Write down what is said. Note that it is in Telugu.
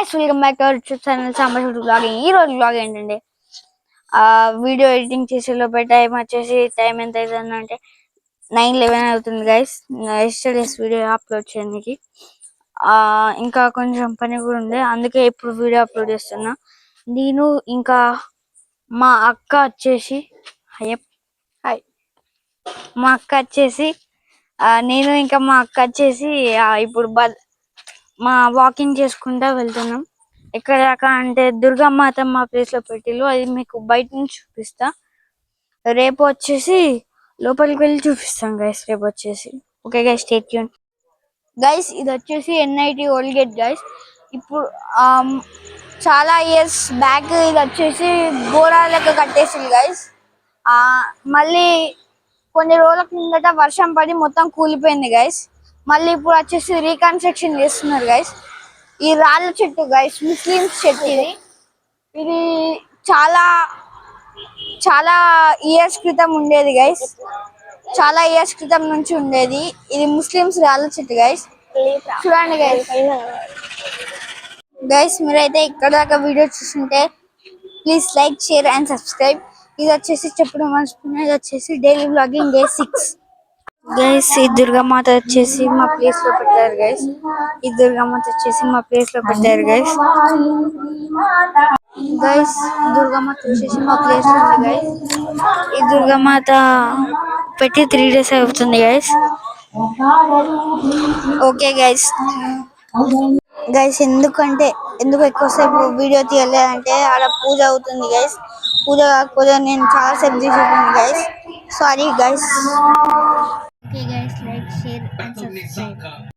Guys welcome back to our YouTube channel Sambashivudu blogging. ఈ రోజు బ్లాగ్ ఏంటంటే వీడియో ఎడిటింగ్ చేసే లోపే టైం ఎంత అవుతుందంటే 9:11 అవుతుంది గైస్. ఎస్టర్డేస్ వీడియో అప్లోడ్ చేయడానికి ఇంకా కొంచెం పని కూడా ఉంది, అందుకే ఇప్పుడు వీడియో అప్లోడ్ చేస్తున్నా. నేను ఇంకా మా అక్క వచ్చేసి హాయ్ మా అక్క వచ్చేసి నేను ఇంకా మా అక్క వచ్చేసి ఇప్పుడు మా వాకింగ్ చేసుకుంటా వెళ్తున్నాం. ఎక్కడ దాకా అంటే దుర్గామాత మా ప్లేస్ లో పెట్టిల్లు, అది మీకు బయట నుంచి చూపిస్తా. రేపు వచ్చేసి లోపలికి వెళ్ళి చూపిస్తాం గైస్. రేపు వచ్చేసి okay guys, stay tune. Guys ఇది వచ్చేసి ఎన్ఐటి ఓల్డ్ గేట్ గైస్. ఇప్పుడు చాలా ఇయర్స్ బ్యాక్ ఇది వచ్చేసి గోడ లెక్క కట్టేసింది గైస్. మళ్ళీ కొన్ని రోజుల కిందట వర్షం పడి మొత్తం కూలిపోయింది గైస్. మళ్ళీ ఇప్పుడు వచ్చేసి రీకన్స్ట్రక్షన్ చేస్తున్నారు గైస్. ఈ రాళ్ళ చెట్టు గైస్ ముస్లిమ్స్ చెట్టు. ఇది చాలా చాలా ఇయర్స్ క్రితం ఉండేది గైస్, చాలా ఇయర్స్ క్రితం నుంచి ఉండేది. ఇది ముస్లిమ్స్ రాళ్ళ చెట్టు గైస్. చూడండి గైస్. గైస్ మీరైతే ఇక్కడ దాకా వీడియో చూస్తుంటే please like, share and subscribe. ఇది వచ్చేసి చెప్పడం మర్చిపోయినా, ఇది వచ్చేసి డైలీ వ్లాగింగ్ డే 6 గైస్. ఈ దుర్గామాత వచ్చేసి మా ప్లేస్ లో పెట్టారు గైస్. ఈ దుర్గామాత వచ్చేసి మా ప్లేస్ లో పెట్టారు గైస్. గైస్ దుర్గామాత వచ్చేసి మా ప్లేస్ లో ఉంది గైస్. ఈ దుర్గామాత పెట్టి 3 days అవుతుంది గైస్. Okay guys. గైస్ ఎందుకు ఎక్కువసేపు వీడియో తీయలేదంటే ఆడ పూజ అవుతుంది గైస్. పూజ కాకపోతే నేను చాలా సేపు తీసుకుంటాను guys. Sorry guys. Okay guys.